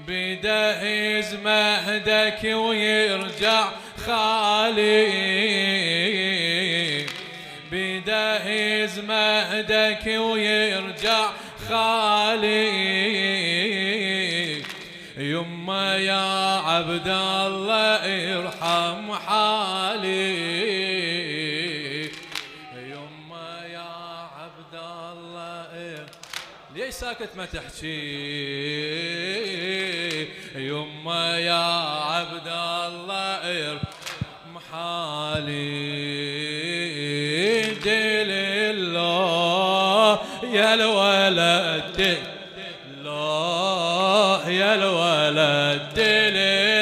بدهز مهدك ويرجع خالي، بدهز مهدك ويرجع خالي. يما يا عبد الله ارحم حالي، يما يا عبد الله ليش ساكت ما تحكي؟ يما يا عبد الله ارحم حالي. دل الله يا الولد، الله يا الولد، دل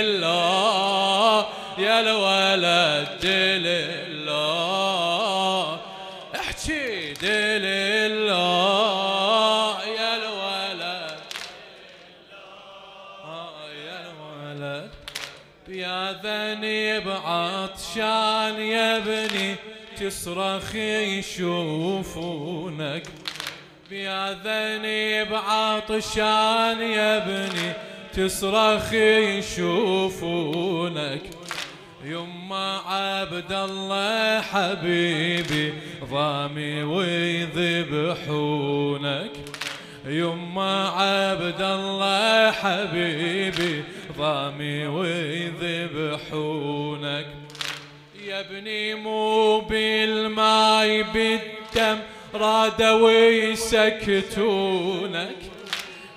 الله يا الولد، دل الله احكي. دل الله يا الولد، يا الولد. يا ذنب عطشان يا ابني تصرخ يشوفونك، يا ذنب عطشان يا ابني تصرخ يشوفونك. يما عبد الله حبيبي ضامي ويذبحونك، يما عبد الله حبيبي ضامي ويذبحونك. يا ابني مو بالماي بالدم رادوا يسكتونك،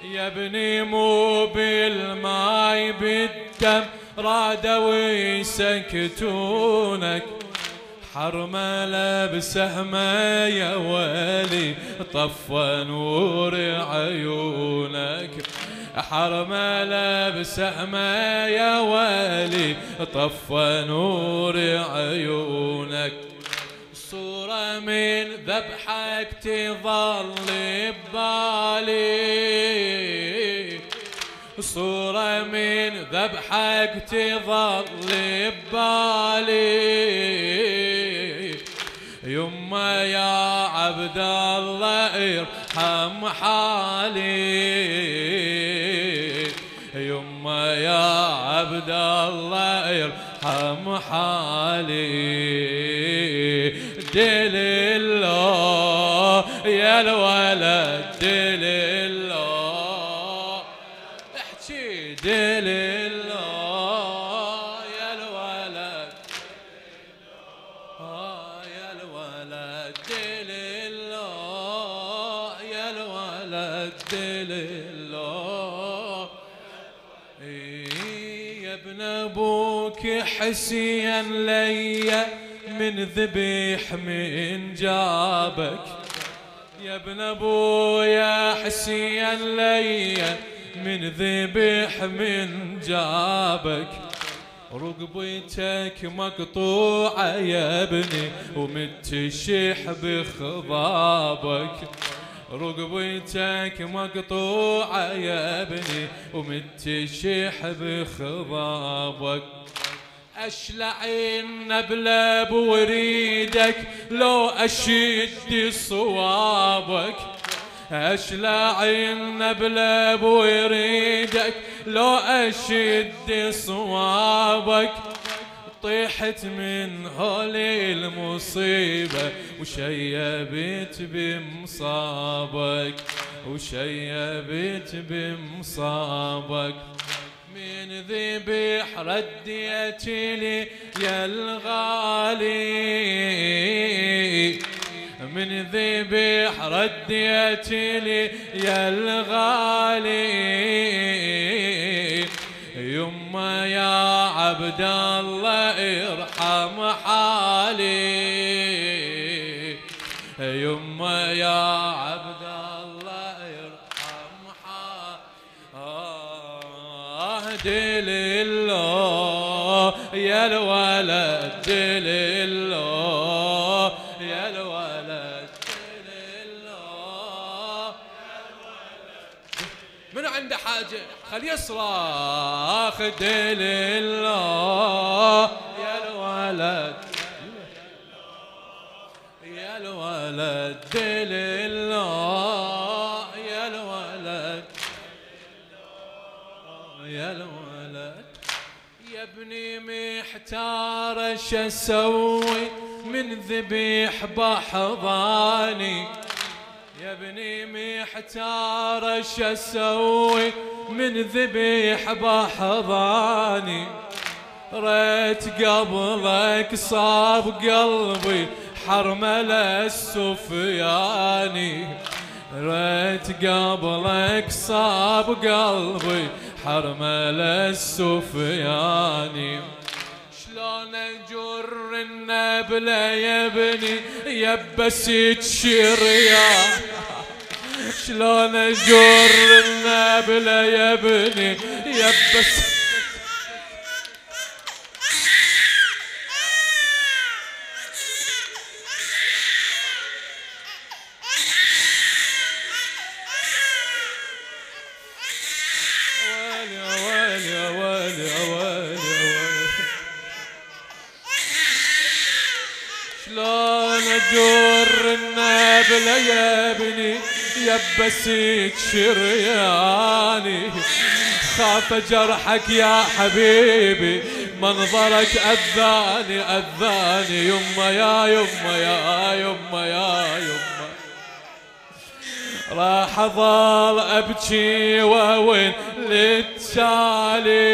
يا ابني مو بالماي بالدم رادوا يسكتونك. حرملة بسهمة يا ولي طفى نور عيونك، حرملة بسهمة يا ولي طفى نور عيونك. صورة من ذبحك تظل ببالي، صورة من ذبحك تظل ببالي. يما يا عبد الله ارحم حالي، يما يا عبد الله ارحم حالي. دل الله يا الولد، دل الله احكي. دل الله يا الولد، يا الولد، دل الله يا الولد، دل الله. يا ابن ابوك حسين ليا من ذبيح من جابك، يا ابن ابويا حسين ليا من ذبيح من جابك. رقبتك مقطوعة يا ابني ومتشح بخضابك، رقبتك مقطوعة يا ابني ومتشح بخضابك. اشلع النبلة بوريدك لو اشد صوابك، اشلع النبلة بوريدك لو اشد صوابك. طيحت من هولي المصيبة وشيبت بمصابك، وشيبت بمصابك. من ذبيح رديت لي يا الغالي، من ذبيح رديت لي يا الغالي. يما يا عبد الله ارحم حالي، يما يا عبد الله ارحم حالي. دل الله يا الولد، دل الله يا الولد، دل الله. من عنده حاجة خليه يصرخ. دل الله يا الولد، يا الولد، دل الله يا الولد. يا الولد يا ابني محتار اش اسوي من ذبيح بحضاني، يا ابني محتار اش اسوي من ذبيح بحضاني، ريت قبلك صاب قلبي حرمل السفياني، ريت قبلك صاب قلبي حرمل السفياني، شلون اجر النبله يا ابني يبست شريان، شلون اجر النبله يا ابني يبست جر النبله يا ابني يبسيك شرياني، خاف جرحك يا حبيبي منظرك اذاني اذاني، يما يا يما يا يما يا يما، راح اظل ابكي ووين للتالي،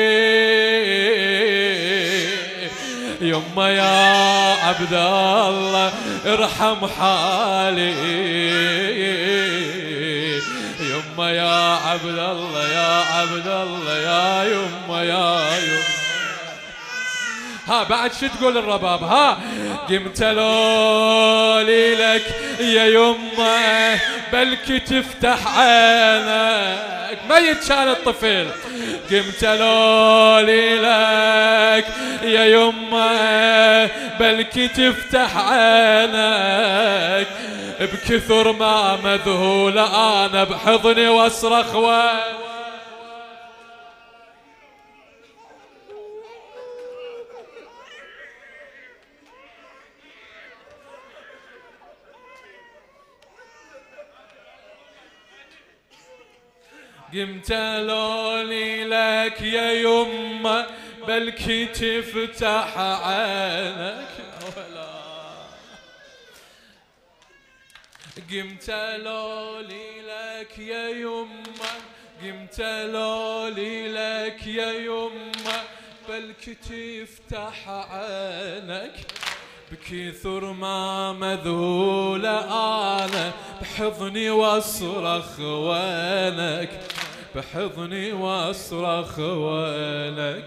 يما يا عبد الله ارحم حالي، يما يا عبد الله يا عبد الله يا يما يا يما. ها بعد شو تقول الرباب؟ ها قمت لولي لك يا يما بلكي تفتح عينك، ميت كان الطفل، قمت لولي لك يا يما بلكي تفتح عينك، بكثر ما مذهولة انا بحضني واصرخ قمت لولي لك يا يما بلكي تفتح عينك، قمت لولي لك يا يما، قمت لولي لك يا يما بلكي تفتح عينك، بكثر ما مذهولة انا بحضني واصرخ وينك، بحضني واصرخ وينك،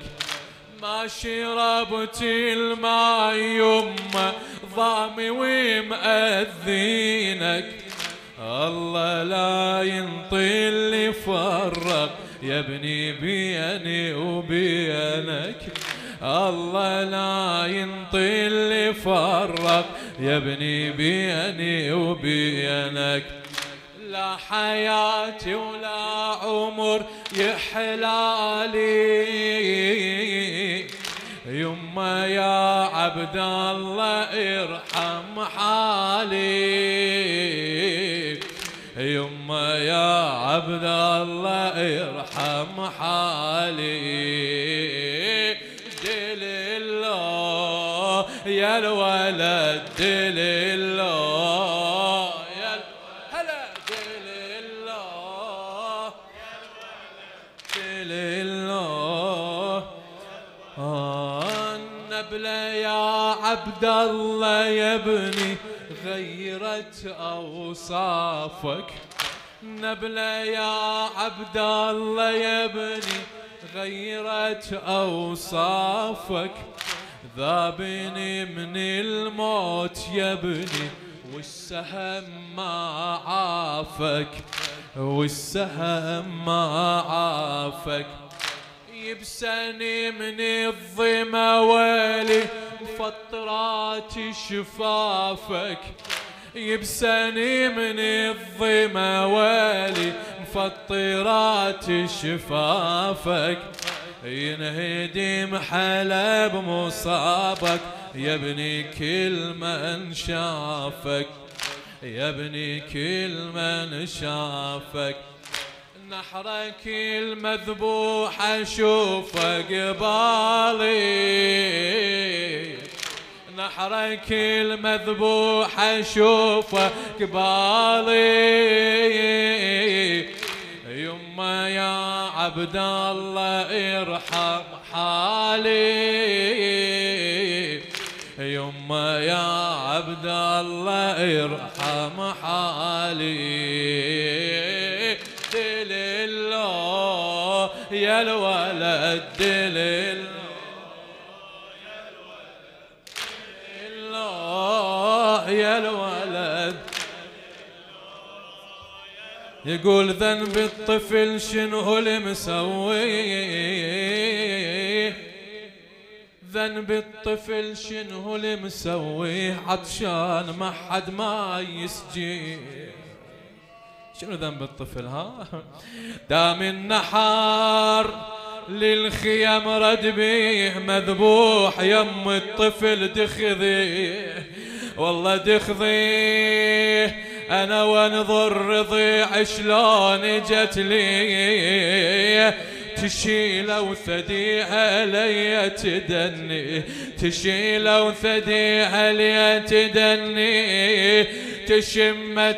ما شربت الماء يما ضامي ومأذينك، الله لا ينطي اللي فرق يا ابني بيني وبينك، الله لا ينطي اللي فرق يا ابني بيني وبينك، لا حياتي ولا عمر يحلالي، يما يا عبد الله ارحم حالي، يما يا عبد الله ارحم حالي، دل الله يا الولد دل الله يا هلا دل الله دل الله، النبلة يا عبد الله يا ابني غيرت اوصافك، النبلة يا عبد الله يا ابني غيرت اوصافك، ذابني من الموت يا ابني والسهم ما عافك، والسهم ما عافك، يبسني من الظما ويلي مفطرات شفافك، يبسني من الظما ويلي مفطرات شفافك، ينهدم حلب مصابك يا ابني كل من شافك، يا ابني كل من شافك، نحرك المذبوح اشوفه قبالي، نحرك المذبوح اشوفه قبالي، يما يا عبد الله ارحم حالي، يما يا عبد الله ارحم حالي، دليله يا الولد دليله يا الولد. يقول ذنب الطفل شنو المسويه، ذنب الطفل شنو المسويه، عطشان ما حد ما يسجيه. شنو ذنب الطفل ها؟ دام النحار للخيام رد بيه مذبوح، يم الطفل دخذيه والله دخذيه، انا وانظر رضيع شلون جت لي، تشيل وثديها لي تدني، تشيل وثديها لي تدني، تشم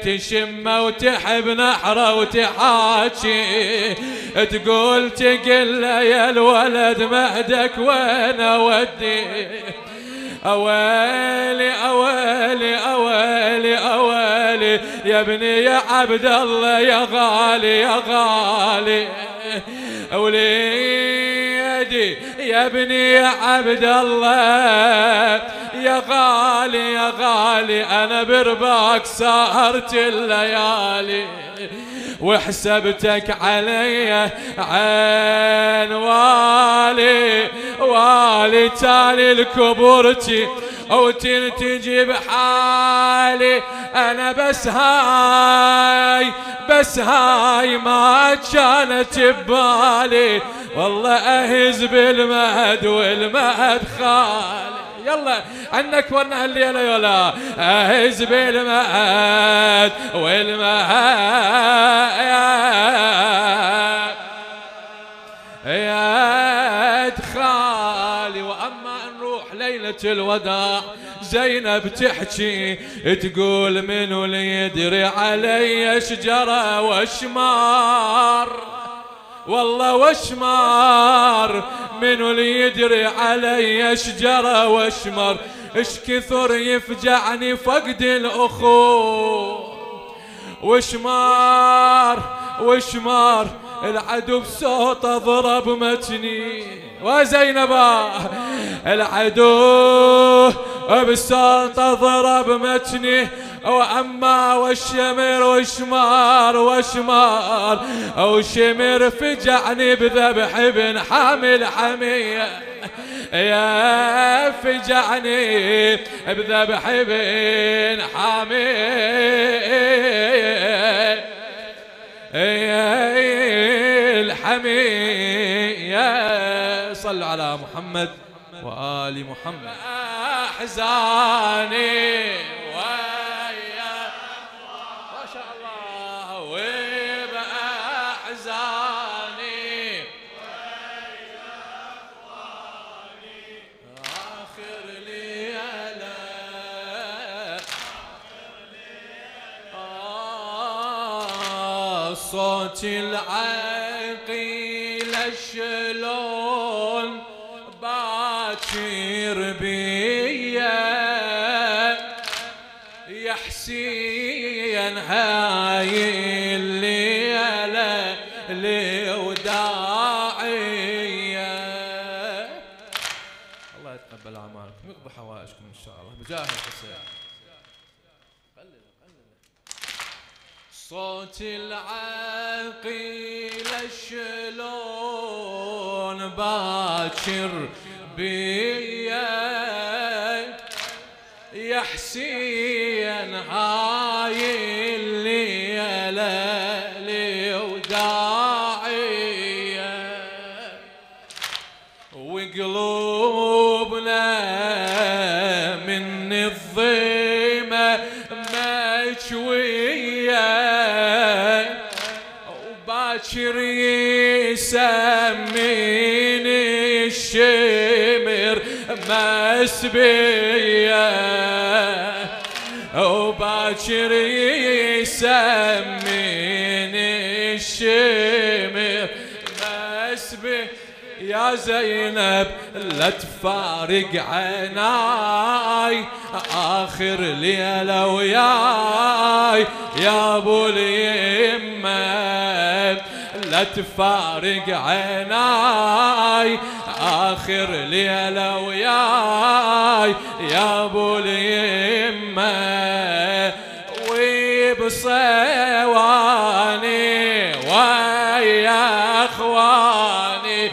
وتحب نحره وتحاكي، تقول تقل يا الولد مهدك وين اودي، اويلي اويلي اويلي اويلي يا ابني يا عبد الله يا غالي يا غالي، وليدي يا ابني يا عبد الله يا غالي يا غالي، انا برباك سهرت الليالي، وحسبتك علي عين والي والي، تالي الكبرتي او تنتجي بحالي، انا بس هاي ما كانت ببالي، والله اهز بالمهد والمهد خالي. يلا عنك ورنا الليله يلا، اهز بالمهد والمهد يا خالي. واما نروح ليله الوداع زينب تحكي تقول منو اللي يدري علي شجره وشمار، والله وشمار منو اللي يدري علي شجره وشمار، اش كثر يفجعني فقد الاخو، وشمار وشمار العدو بصوته ضرب متني، وزينبا العدو بصوته ضرب متني، واما والشمر وشمار وشمار او شمر فجعني بذبح ابن حامل حميه، يا فجعني بذبح ابن حامل الحمية. صلوا على محمد وآل محمد. أحزاني ويا ما شاء الله وبأحزاني ويا أخواني آخر ليلة صوت العقيل شلون باكر بيا يا حسين هاي الليلة لوداعية. الله يتقبل أعمالكم ويقضي حوائجكم إن شاء الله بجاه الحسين. صوت العقيل شلون باكر بيا يا حسين هاي الليلة لوداعية، وقلوبنا من الضيمة مشوية، باكر الشمر مسبية وباكر يسميني الشمر مسبية يا زينب لا تفارق عيناي آخر ليلة وياي يا ابو اليمة لا تفارق عيناي آخر ليلة وياي يا ابو اليمة وبصواني ويا اخواني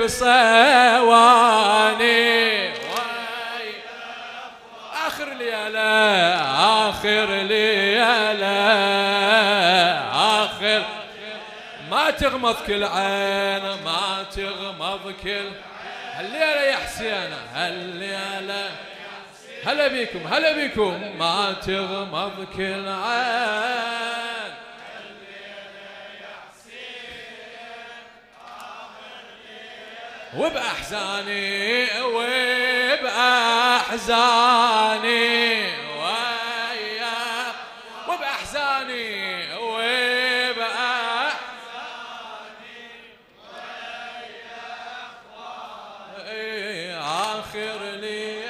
وبصواني آخر ليلة آخر ليلة آخر ما تغمض كل عين ما تغمض كل هالليلة يا حسين هالليلة هلا بيكم هلا بيكم ما تغمض كل عين وبأحزاني وبأحزاني ويا وبأحزاني وبأحزاني ويا آخر ليلة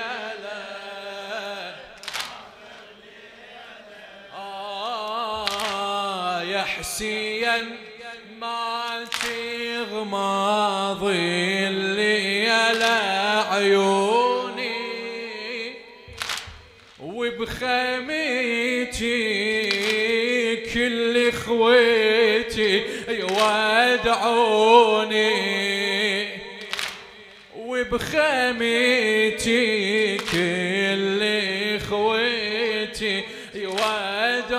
يا حسين ما تغمض الليلة عيوني وبخيمتي كل اخوتي يودعوني وبخيمتي كل اخوتي يودعوني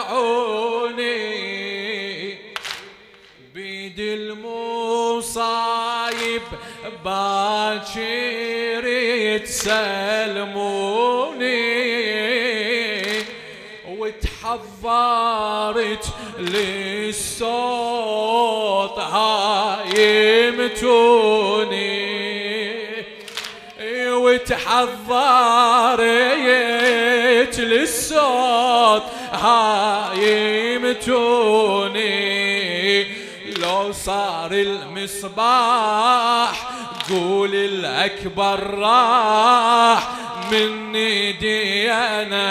بيد المصايب باكر تسلموني وتحضرت للصوت هايمتوني وتحضرت للصوت هايمتوني لو صار المصباح قول الأكبر راح من ايدينا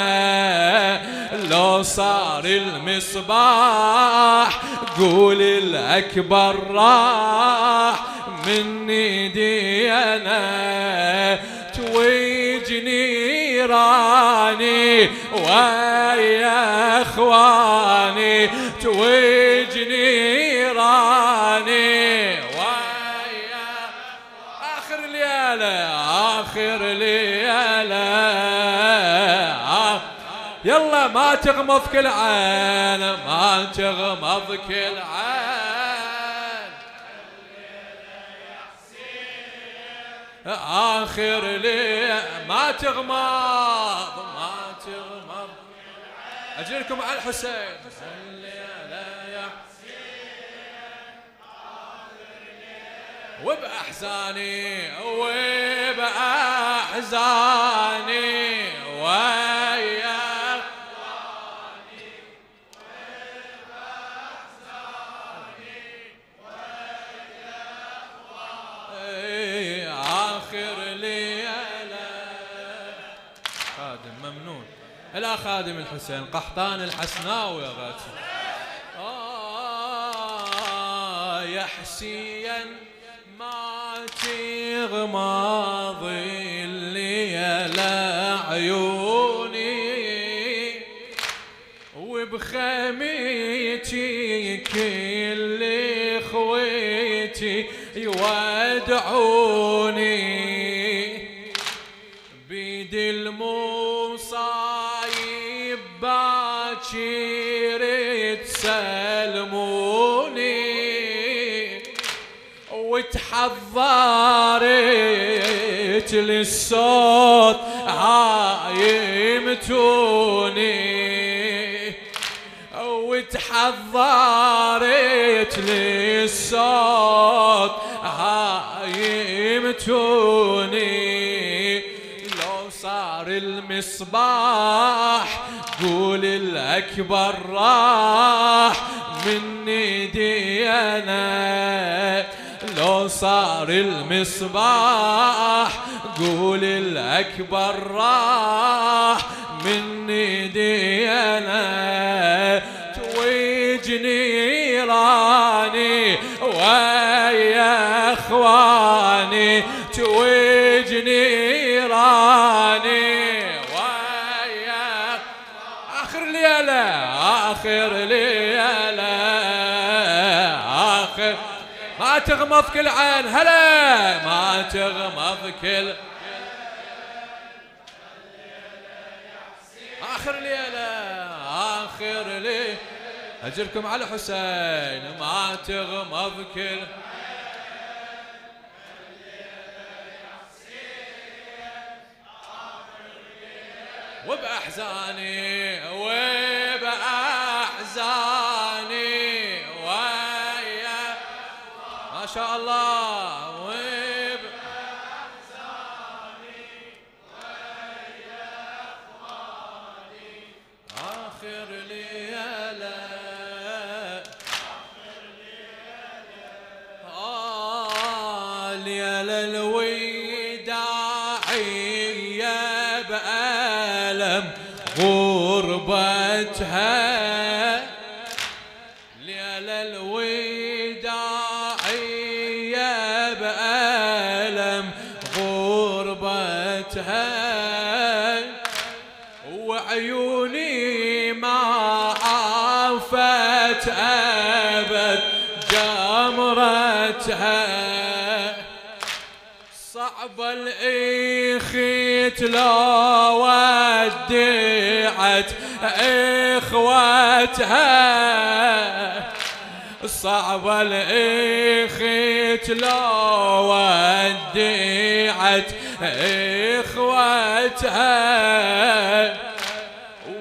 لو صار المصباح قول الأكبر راح من ايدينا تويجني راني ويا اخواني تويجني راني ويا آخر ليلة آخر ليلة يلا ما تغمض كل عين ما تغمض كل عين آخر ليلة ما تغمض ما تغمض أجيلكم على الحسين وبأحزاني وبأحزاني ويا اخواني وبأحزاني ويا اخواني آخر ليلة خادم ممنون إلى خادم الحسين قحطان الحسناوي يا غاتي يا حسين ما تغمض الليلة عيوني وبخيمتي كل اخوتي يودعوني بيد المصايب باكر تسلموني وتحضرت للصوت هايمتوني وتحضرت للصوت يمتوني لو صار المصباح قول الأكبر راح مني ديانا لو صار المصباح قول الأكبر راح مني ديانا تويجني راني ويا اخواني تويجني راني ويا اخر ليلة اخر ليلة اخر ما تغمض كل عين هلا ما تغمض كل آخر ليلة آخر ليلة أجركم على حسين ما تغمض كل وبأحزاني وبأحزاني ويا ما شاء الله آخر ليلة ليلة الوداعية بألم غربتها ليلة الوداعية بألم غربتها وعيوني ما عافت أبد جمرتها صعب الإخيت لو ودعت إخوتها صعب الإخيت لو ودعت إخوتها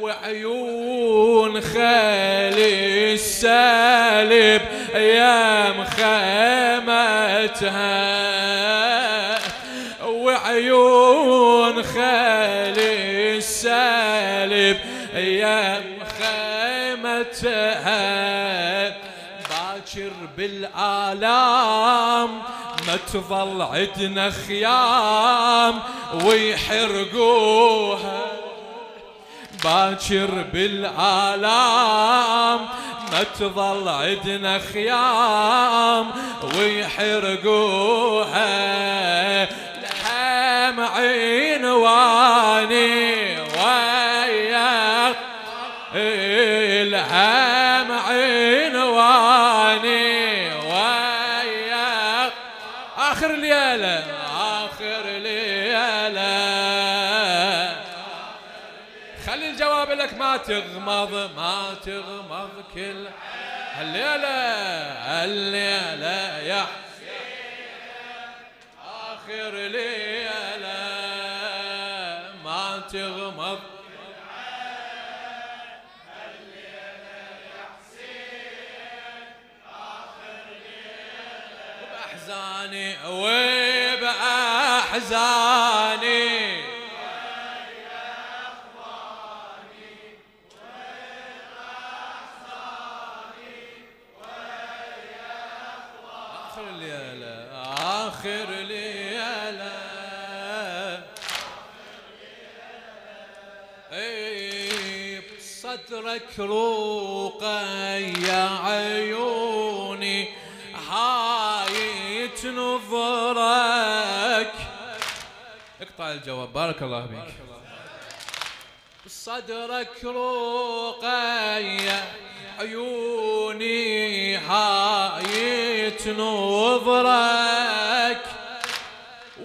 وعيون خالي السالب يا مخيمتها وعيون خالي السالب يا مخيمتها باكر بالآلام ما تظل عدنا خيام ويحرقوها باكر بالآلام ما تظل عدنا خيام ويحرقوها لحم عنواني وياك لحم عنواني وياك آخر ليلة آخر ليلة خلي الجواب لك ما تغمض كل الليلة الليلة يا آخر ليلة ما تغمض الليلة يا حسين آخر ليلة وبأحزاني وبأحزاني آخر ليلة بصدرك روقة يا عيوني هايت نظرك اقطع الجواب بارك الله بك بصدرك روقة يا عيوني هايت نظرك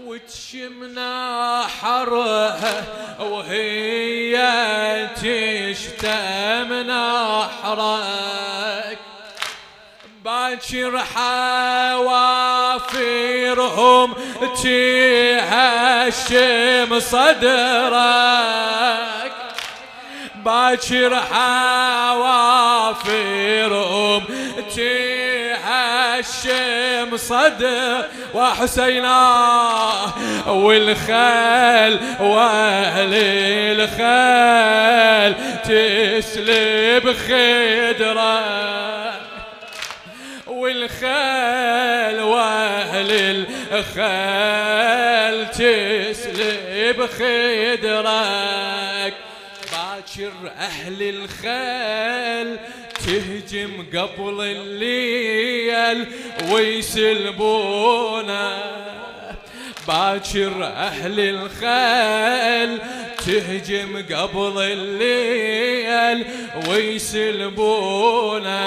وتشمنا حرها وهي تشتم نحرك باكر حوافرهم تهشم صدرك باكر حوافرهم تهشم الشم صدر وحسينا والخال واهل الخال تسلب خدره والخال واهل الخال تسلب خدرك باكر اهل الخال تهجم قبل الليل ويسلبونا باكر اهل الخال تهجم قبل الليل ويسلبونا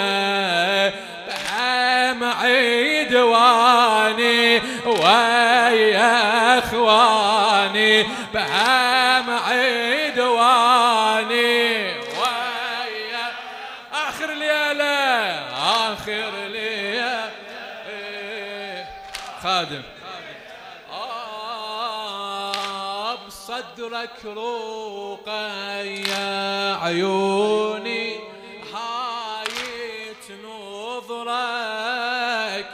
معيد واني ويا اخواني معيد واني ويا اخر ليله اخر ليله خادم بصدرك روقه يا عيوني هايت نظرك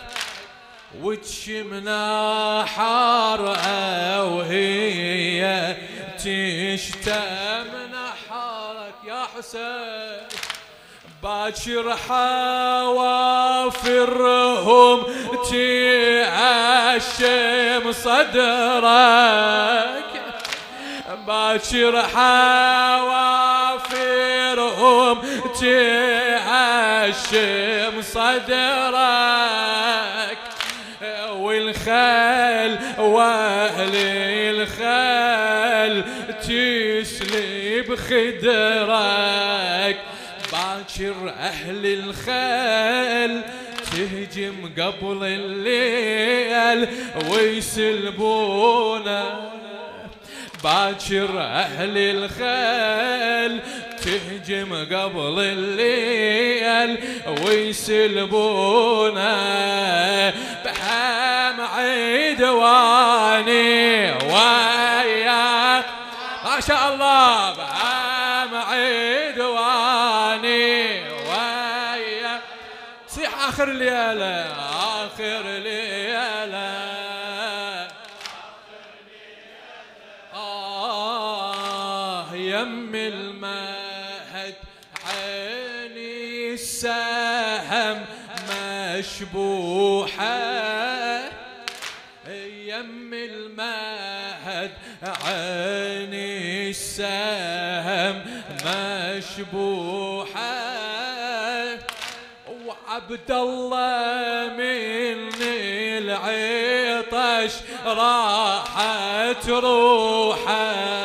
وتشمنا حارقه وهي تشتم نحرك يا حسين باكر حوافرهم تعشم صدرك باكر حوافرهم تعشم صدرك والخال واهل الخال تسلب خدرك باكر اهل الخال تهجم قبل الليل ويسلبونا باكر اهل الخال تهجم قبل الليل ويسلبونا بحام عيدواني وياك ما شاء الله بحام عيدواني وياك صيح اخر ليله اخر ليله يم المهد عيني السهم مشبوحة يم المهد عيني السهم مشبوحة وعبد الله من العطش راحت روحه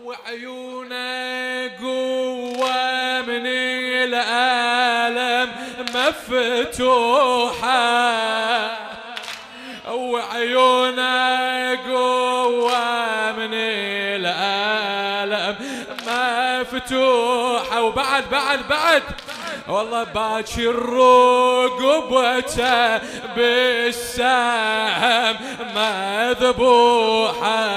وعيونه قوة من الألم مفتوحة وعيونه قوة من الألم مفتوحة وبعد بعد والله باكر رقبته بالسهم مذبوحة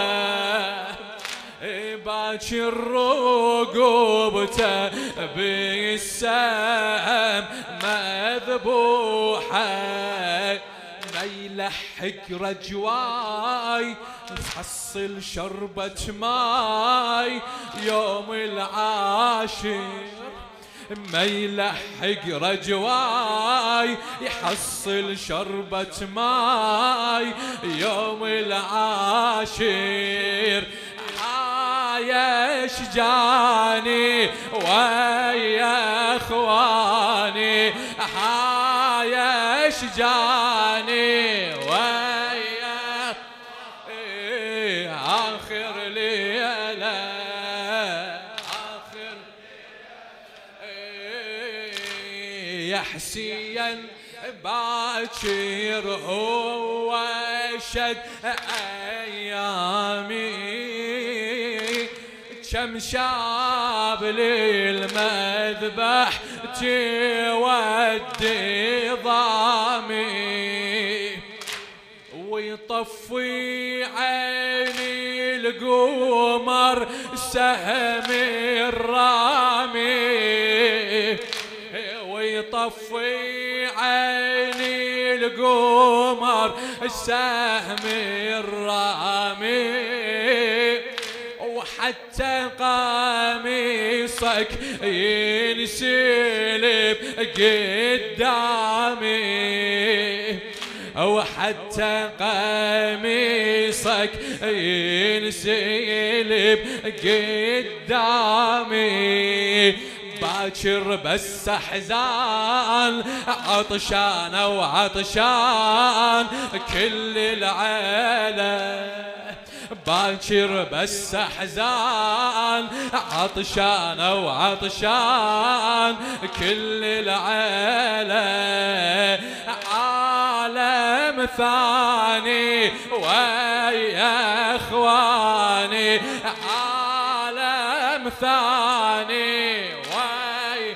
باكر رقبته بالسهم مذبوحة ما يلحق رجواي تحصل شربة ماي يوم العاشر ما يلحق رجواي يحصل شربة ماي يوم العاشر يا شجاني ويا اخواني يا شجاني ويا اخر ليله اخر يا حسين باكر هو شد ايامي كم شاب للمذبح تودي ضامي ويطفي عيني القمر سهم الرامي ويطفي عيني القمر السهم الرامي، وحتى قميصك ينسلب قدامي، وحتى قميصك ينسلب قدامي. باكر بس احزان عطشان وعطشان كل العيلة، باكر بس احزان عطشان وعطشان كل العيلة. عالم ثاني ويا اخواني، عالم ثاني ويا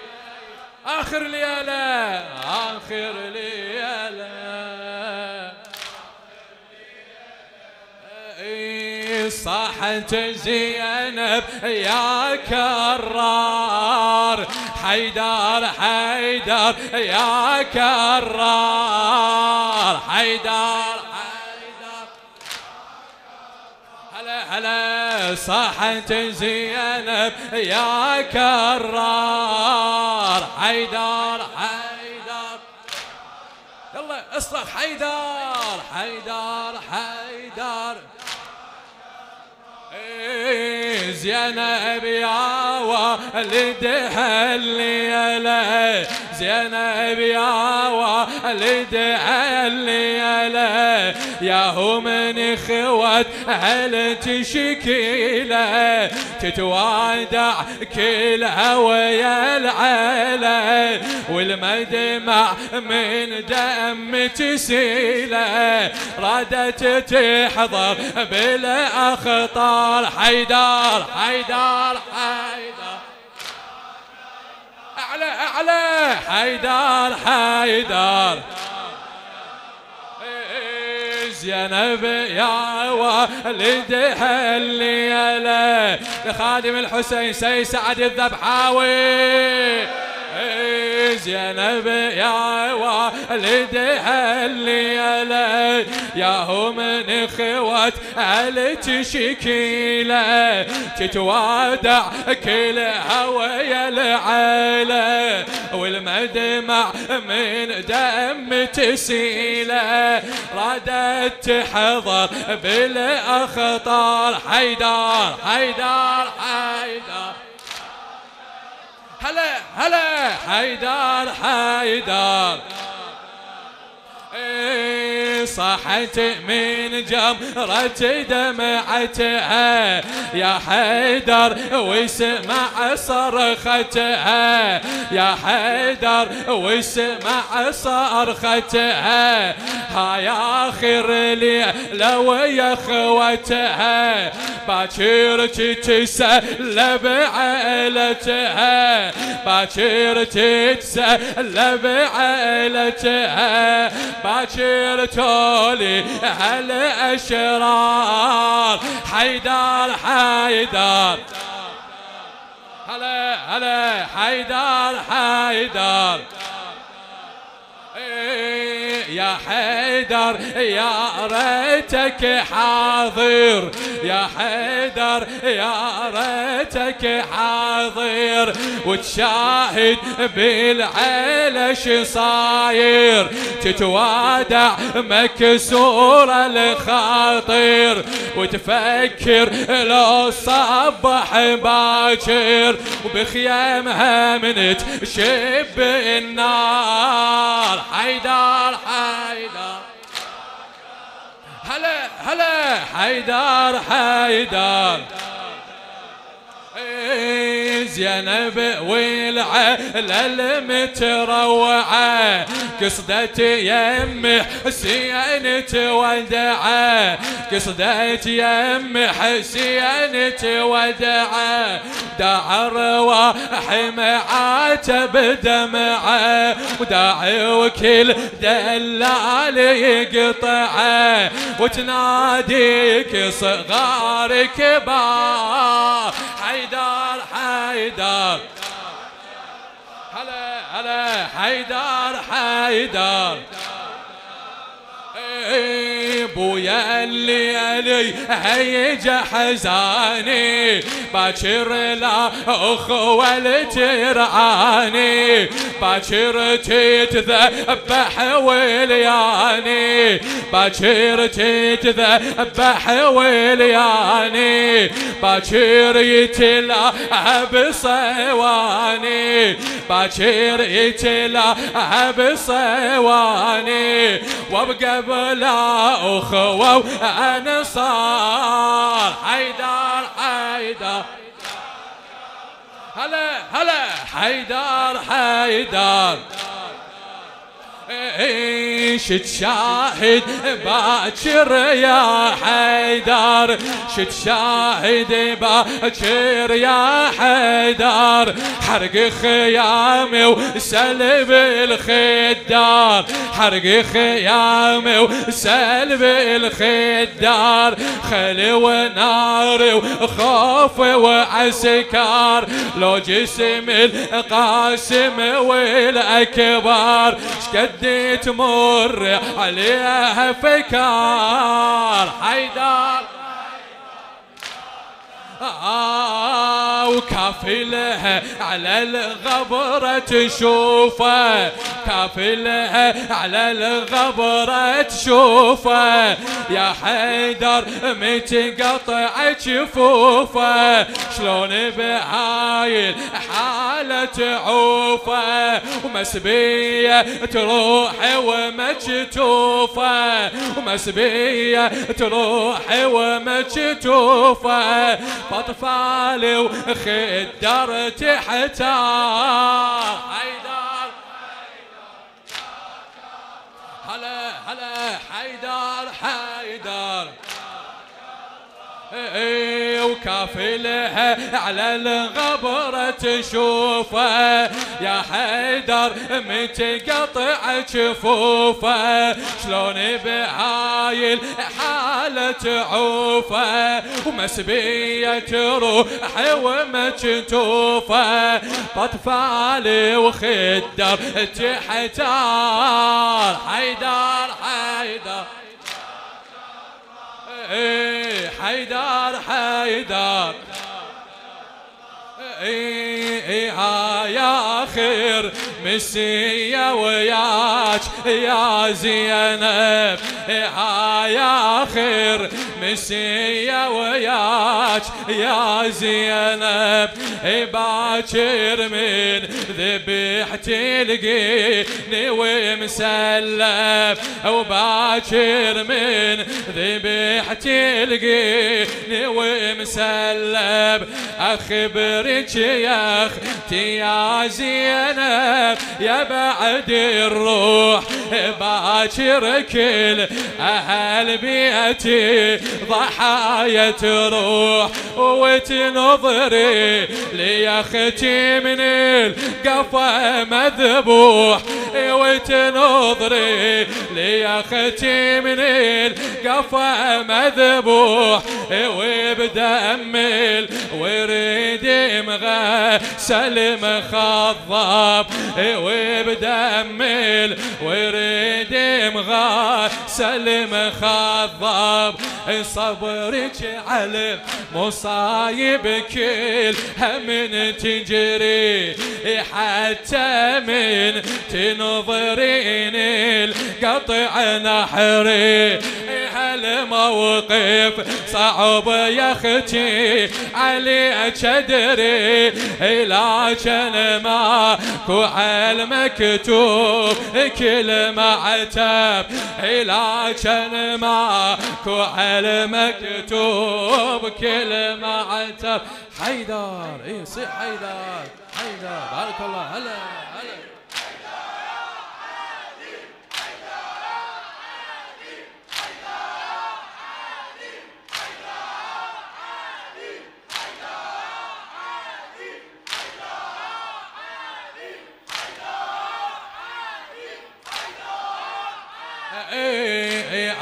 اخر ليلة، اخر ليلة. صاحت زينب يا كرار، حيدر حيدر يا كرار، حيدر حيدر. هلا هلا صاحت زينب يا كرار، حيدر حيدر. يلا اصرخ حيدر حيدر حيدر. زينب يا والدها الليلة، زينب يا والدها الليلة، يا هو من خوات هل تشكيله، تتوادع كلها ويا العيلة، والمدمع من دم تسيله، رادت تحضر بالأخطار. حيدر حيدر حيدر أعلى أعلى، حيدر حيدر. زينب يا والدها الليلة، لخادم الحسين سي سعد الذبحاوي. زينب يا والدها الليلة، يا هو من خوات هل تشكيله، تتوادع كلها ويا العيلة، والمدمع من دم تسيله، رادت تحضر بالأخطار. حيدر حيدر حيدر. هلا هلا حيدر حيدر. صاحت من جمرة دمعتها يا حيدر، واسمع صرختها يا حيدر، واسمع صرختها. هاي آخر ليلة ويا اخوتها، باكر تتسلب عيلتها، باكر تتسلب عيلتها، باكر تولي هالأشرار. حيدر حيدر. هلا هلا حيدر حيدر. يا حيدر يا ريتك حاضر، يا حيدر يا ريتك حاضر، وتشاهد بالعيلة شي صاير، تتوادع مكسور الخاطر، وتفكر لو صبح باكر، وبخيامها من تشب النار. حيدر حيدر. هلا هلا حيدر حيدر. زينب والعيلة المتروعة، قصدت يم حسين تودعه، قصدت يم حسين تودعه، داع رواح معاته دمعه، وداعي وكل دلال يقطعه، وتناديك صغار كبار. حيدر حيدر. هلا هلا حيدر حيدر. بويا الليالي هيج حزاني باكر لا اخوة لترعاني باكر تتذبح ولياني باكر تتذبح ولياني باكر يتلاعب صواني باكر يتلاعب صواني وابقى بلا اخوة وانصار حيدر حيدر هلا هلا حيدر حيدر شد شاهد باكر يا حيدر شد شاهد باكر يا حيدر حرق خيامي وسلب الخدار حرق خيامي وسلب الخدار خلو ناري وخوف وعسكر لو جسم القاسم والاكبر شقد تمر عليها فكار حيدر وكافلها على الغبرة تشوفه كافلها على الغبرة تشوفه يا حيدر متقطع جفوفه شلون بهاي الحالة تعوفه ومسبية تروح ومكتوفه ومسبية تروح ومكتوفه اطفالي وخدر تحتار حيدر هلا هلا حيدر حيدر وكافلها على الغبرة تشوفه يا حيدر متقطع جفوفه شلون بهاي الحالة تعوفه ومسبية تروح ومكتوفه باطفالي وخدر تحتار حيدر حيدر حيدر حيدر يا خير مسية وياك يا زينب يا خير مسية وياك يا زينب باكر من ذبحت تلقيني ومسلب وباكر من ذبحت تلقيني ومسلب اخبرك يا اختي يا زينب يا بعد الروح باكر كل اهل بيتي ضحايا تروح وتنظري لي اختي من القفا مذبوح وتنظري لي اختي من القفا مذبوح وبدم الورد مغسل مخضب وبدم الورد مغسل مخضب صبرك على مصايب كلها من تجري حتى من تنظرين القطع نحري هالموقف صعب يا اختي عليك ادري لكن ماكو على المكتوب كل ما عتب لكن ماكو على المكتوب كل ما عتب حيدر اي صيح حيدر حيدر بارك الله هلا هلا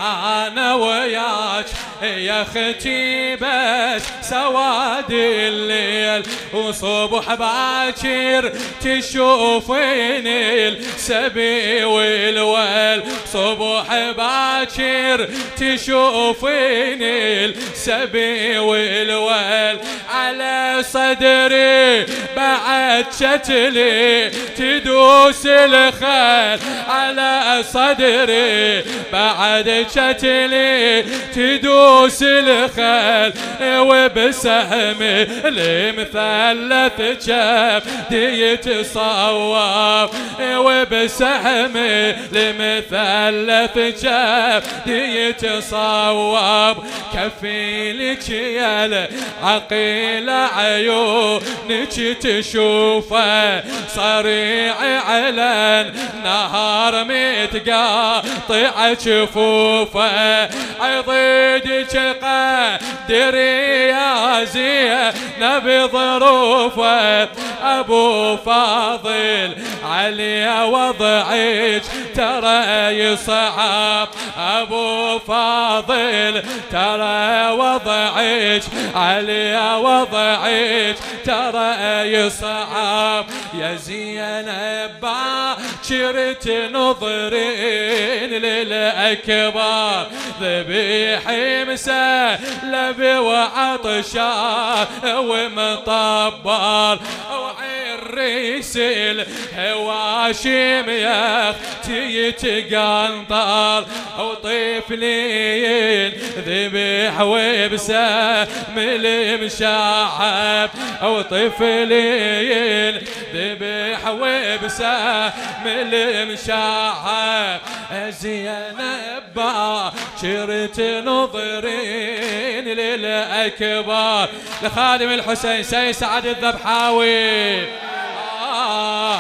انا وياك يا اختي بس سواد الليل وصبح باكر تشوفين السبي والويل صبح باكر تشوفين السبي والويل على صدري بعد شتلي تدوس الخيل على صدري بعد شتلي تدوس الخيل وبسهمي المثلث جبدي يتصوب وبسهمي المثلث جبدي يتصوب كفيلك يا العقيل عيونك تشوفه صريع على النهار متقاطع جفوفه عضيدك قدري يا زينب ظروفه ابو فاضل علي وضعك ترى يصعب ابو فاضل ترى وضعك علي وضعك ترى يصعب يا زينب باكر تنظرين للأكبر ذبيح مسلب وعطشان ومطبر وعريس الهواشم يا اختي يتقنطر وطفلين ذبيح وبسام المشعب وطفلين ذبيح وبسام المشعب زينب باكر تنظرين للأكبر لخادم الحسين سيد سعد الذبحاوي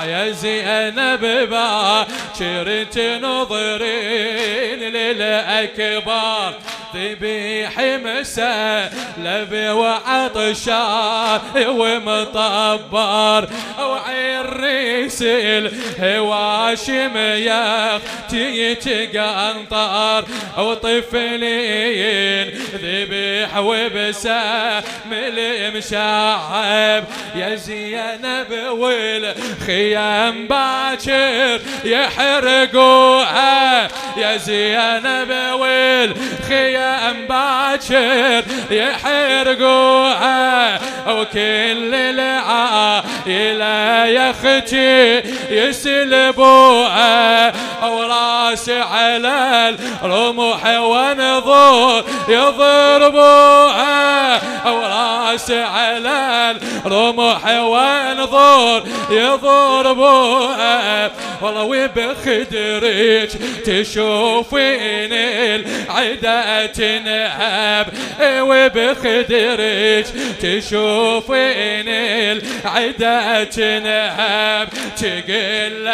يا زينب باكر تنظرين للأكبر ذبيح مسلب وعطشان ومطبر وعريس الهواشم يا اختي يتقنطر وطفلين ذبيح وبسام المشعب يا زينب والخيام باكر يحرقوها يا زينب والخيام باكر يحرقوها وكل العائلة يا اختي يسلبوها وراسي على الرمح ونظور يضربوها وراسي على الرمح ونظور يضربوها والله وبخدرك تشوفين العدا تنهب وبخدرك تشوفين العدا تنهب تقل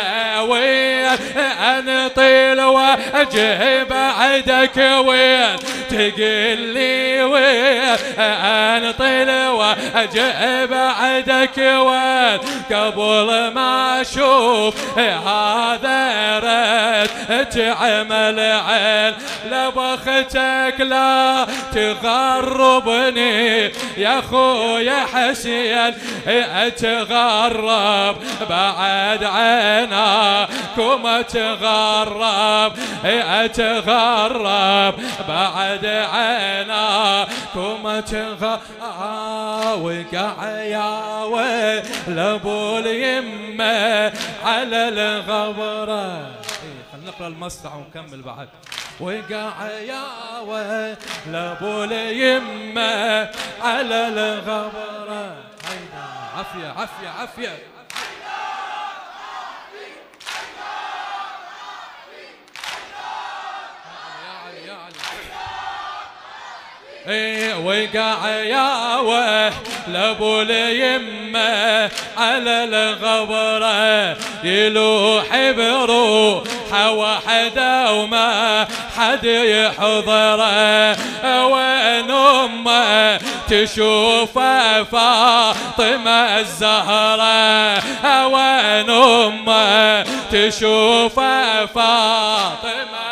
وين انطيل واجه بعدك وين تقل لي وين انطيل واجه بعدك وين قبل ما اشوف هذا رد تعمل عين لبختك لا تغربني يا خويا حسين اتغرب بعد عيناكم اتغرب اتغرب بعد عيناكم اتغرب وقع يا ويل ابو اليمه على الغبره خلينا نقرا المصرع ونكمل بعد وقع يا ويل ابو اليمه على الغبره هيدا عافيه عافيه عافيه وقع يا ويل ابو اليمه على الغبره يلوح بروحه وحده وما حد يحضره وين امه تشوف فاطمه الزهره وين امه تشوف فاطمه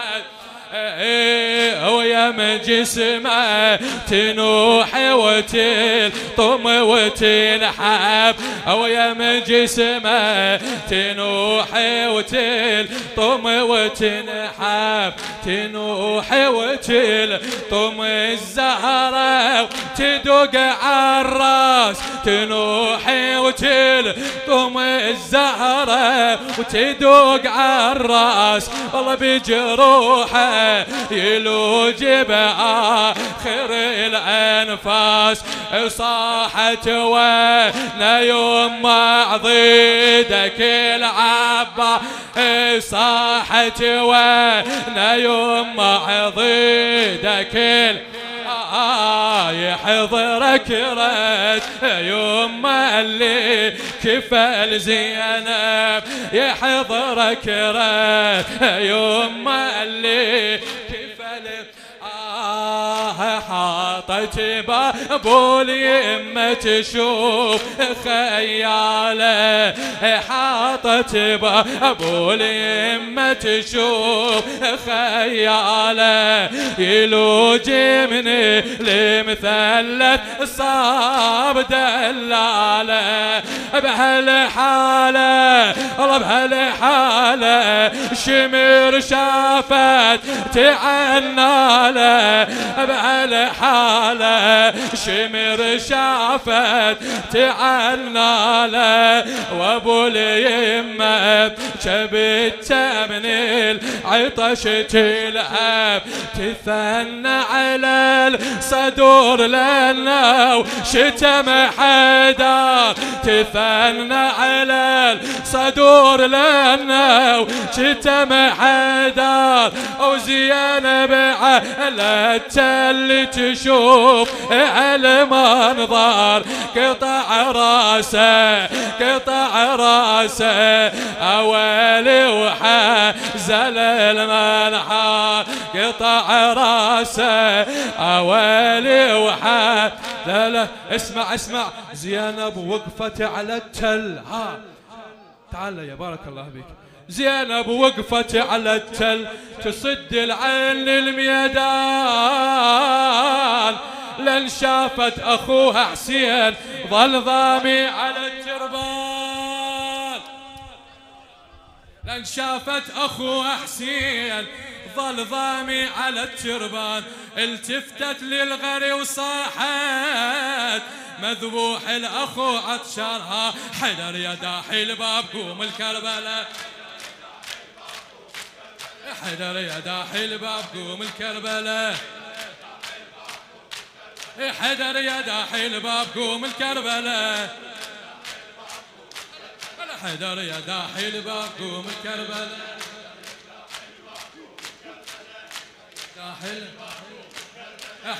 ويا ويم جسمه تنوح وتلطم وتنحب ويم جسمه تنوح وتلطم وتنحب تنوح وتلطم الزهرة وتدق عالراس تنوح وتلطم الزهرة وتدق عالراس والله بجروحه يلوج بآخر الأنفاس صاحت وانا يما ضيدك العبا صاحت وانا يما ضيدك يحضرك رد يما اللي كفل زينب يحضرك رد يما اللي كفل حاطت بابو اليمة تشوف خياله حاطت بابو اليمة تشوف خياله يلوج من المثلث صاب دلاله بهالحاله والله بهالحاله شمر شافت تعناله بهالحاله شمر شافت تعناله وابو اليمه شبت من العطش تلهب تثنى على الصدور لنا وشتم حدار تثنى على الصدور لنا وشتم حدار وزينب على التل تشوف المنظر قطع راسه قطع راسه أولي وحزل المنحار قطع راسه أولي وحزل اسمع اسمع زينب وقفت على التل ها تعال يا بارك الله بك زينب وقفت على التل تصد العين للميدان لن شافت أخوها حسين ظل ضامي على التربان لن شافت أخوها حسين ظل ضامي على التربان التفتت للغري وصاحت مذبوح الأخو عطشانها حيدر يا داحي الباب قوم الكربلاء حيدر يا داحي الباب قوم الكربلاء حيدر يا داحي الباب قوم الكربلاء حيدر يا داحي الباب قوم الكربلاء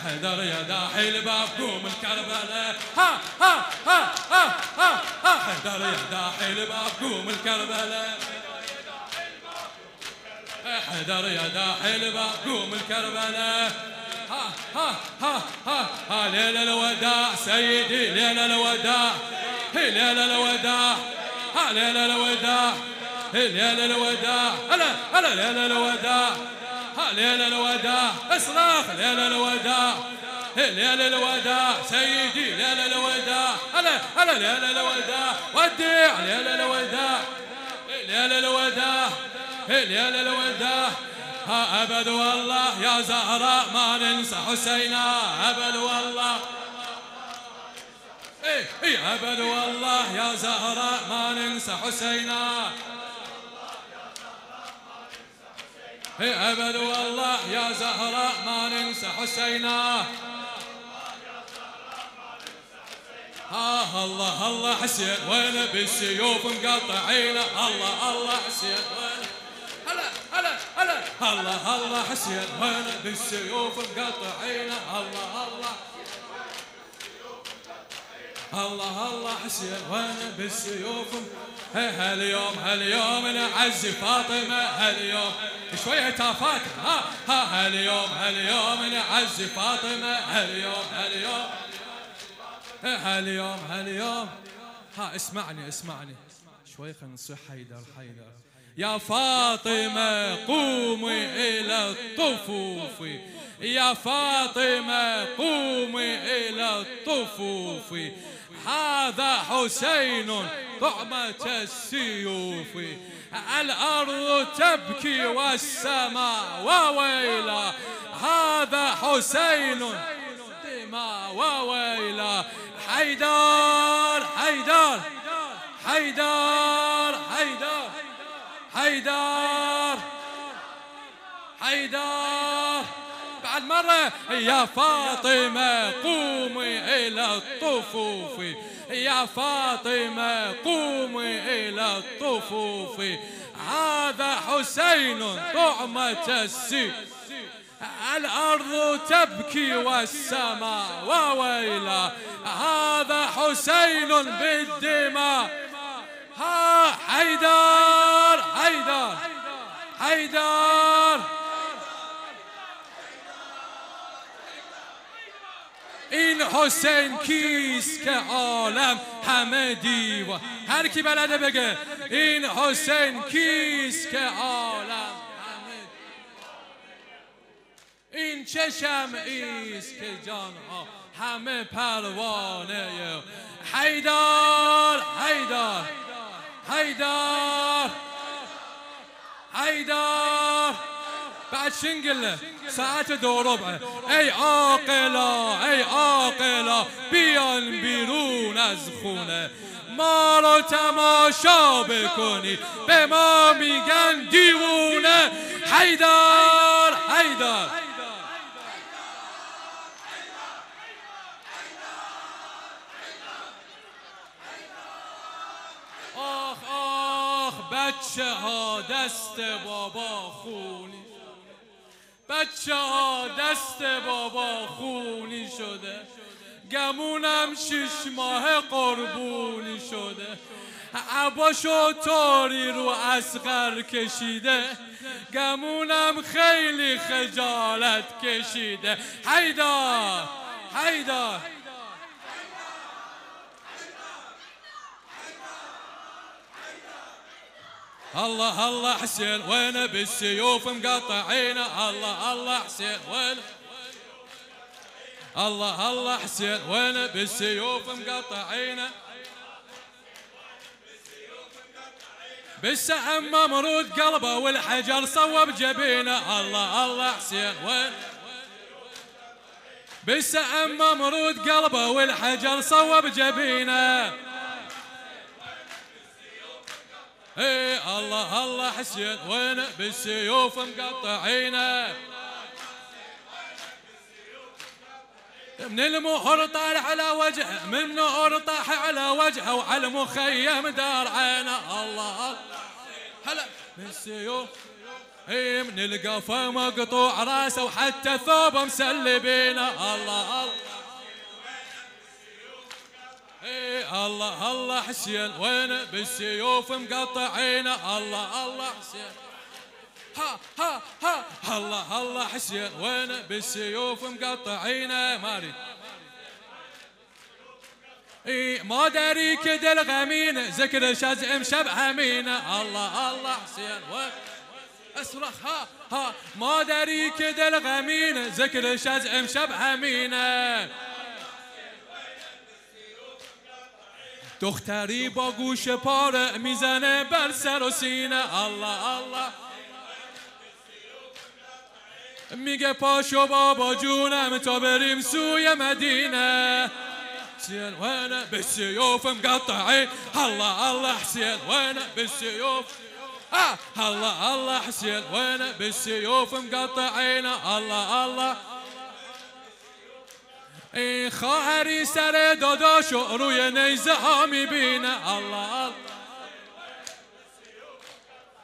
حيدر يا داحي الباب قوم الكربلاء ها ها ها ها ها حيدر يا داحي الباب قوم الكربلاء حيدر يا داحي الباب قوم الكربلاء ها ها ها ها ها ليل الوداع سيدي ليل الوداع ليل الوداع ها ليل الوداع ليل الوداع هلا هلا ليل الوداع ها ليل الوداع اصرخ ليل الوداع ليل الوداع سيدي ليل الوداع هلا هلا ليل الوداع وديع ليل الوداع ليل الوداع ليل الوداع ها أبد والله يا زهراء ما ننسى حسينا أبد والله إيه أبد والله يا زهراء ما ننسى حسينا إيه أبد والله يا زهراء ما ننسى حسينا الله الله حسين وين بالسيوف مقطعينه الله الله حسين وين هلا هلا هلا الله الله حسين وين بالسيوف مقطعينه الله الله الله الله حسين وين بالسيوف هاليوم نعزي فاطمة هاليوم شوية هتافات ها هاليوم نعزي فاطمة هاليوم ها اسمعني شوي خلينا نصيح حيدر يا فاطمة قومي إلى الطفوف، يا فاطمة قومي إلى الطفوف، هذا حسين طعمة السيوف، الأرض تبكي والسماء وويلا، هذا حسين دماء وويلا. حيدر حيدر حيدر حيدر حيدر حيدر بعد مرة. يا فاطمة قومي إلى الطفوف، يا فاطمة قومي إلى الطفوف، هذا حسين طعمة السيف، الأرض تبكي والسماء وويلا، هذا حسين بالدماء. ها حيدر حيدر حيدر این حسین کیست که عالم همه دیوان، هر کی بلده بگه این حسین کیست که عالم همه، این چه شمعیست که جانها همه پروانه. حیدر حیدر حیدر حیدر بعد شنگله ساعت 2:15. ای عاقلا ای عاقلا بیان بیرون از خونه، ما رو تماشا بکنی به ما میگن دیوونه. حیدر حیدر آخ آخ بچه ها دست بابا خونی، بچه ها دست بابا خونی شده، گمونم 6 ماه قربونی شده، عباشو طوری رو اصغر کشیده، گمونم خیلی خجالت کشیده. حیدر حیدر الله الله حسين وين بالسيوف مقطعين، الله الله حسين وين، الله الله حسين وين بالسيوف مقطعين، بالسهم ممرود قلبه والحجر صوب جبينه. الله الله حسين وين، بالسهم ممرود قلبه والحجر صوب جبينه. ايه الله الله حسين وين بالسيوف مقطعينه، من المهر طالع على وجهه، من نور طاح على وجهه وعلى المخيم دار عينه. الله هلا بالسيوف، ايه من القفا مقطوع راسه وحتى ثوبه مسلبينه. الله الله ايه الله الله حسين وين بالسيوف مقطعينه. الله الله حسين ها ها ها الله الله حسين وين بالسيوف مقطعينه. ماري ايه ما داري كده الغمينه ذكر شزئم شبه مينه. الله الله حسين وين اصرخ ها ها ما داري كده الغمينه ذكر شزئم شبه مينه. دختری با گوش پاره میزنه بر سر و سینه. الله الله میگه پاشو بابا جونم تا بریم سوی مدینه. حسين وين بالسيوف مقطعين. الله الله حسين وين بالسيوف الله الله حسين وين بالسيوف مقطعين. الله الله این خواهری سر داداشو روی نیزه ها میبینه. الله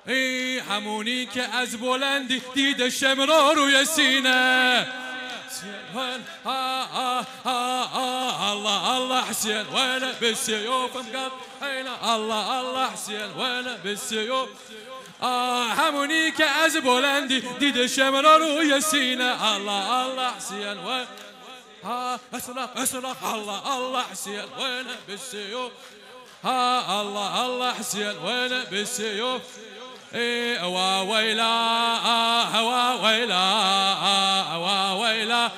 این همونی که از بلندی دیده شمرا روی سینه. الله الله حسين وين بالسيوف مقطعين. الله الله حسين وين بالسيوف همونی که از بلندی دیده شمرا روی سینه. الله الله حسين وين اصرخ اصرخ. الله الله حسين وين بالسيوف الله الله حسين وين بالسيوف ويلا ويلا ويلا ويلا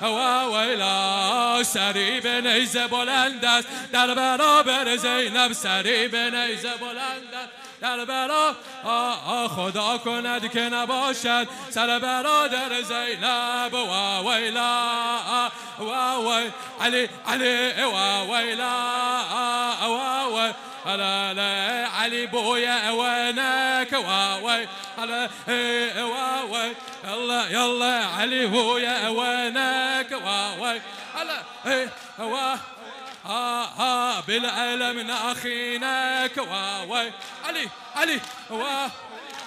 هلا ويلا سری بنیز بلند است در برابر زینب سری بنیز بلند است در برابر خدا کند که نباشد سر برادر زینب ویلا علی ویلا هلا علي بويا وينك واوي هلا واوي يلا يلا علي بويا وينك واوي هلا بالعلم ناخينك واوي علي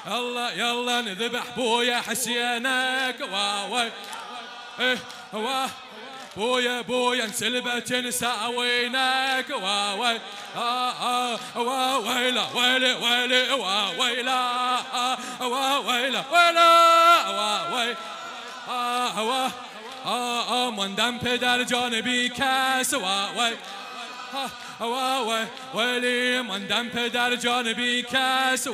يلا يلا نذبح بويا حسينك واوي بويا انسلبت نساوينك واوي ويلا ويلي ويلي ويلا ويلا ويلا من دم پدر جانبی کس ویلی من دم پدر جانبی کس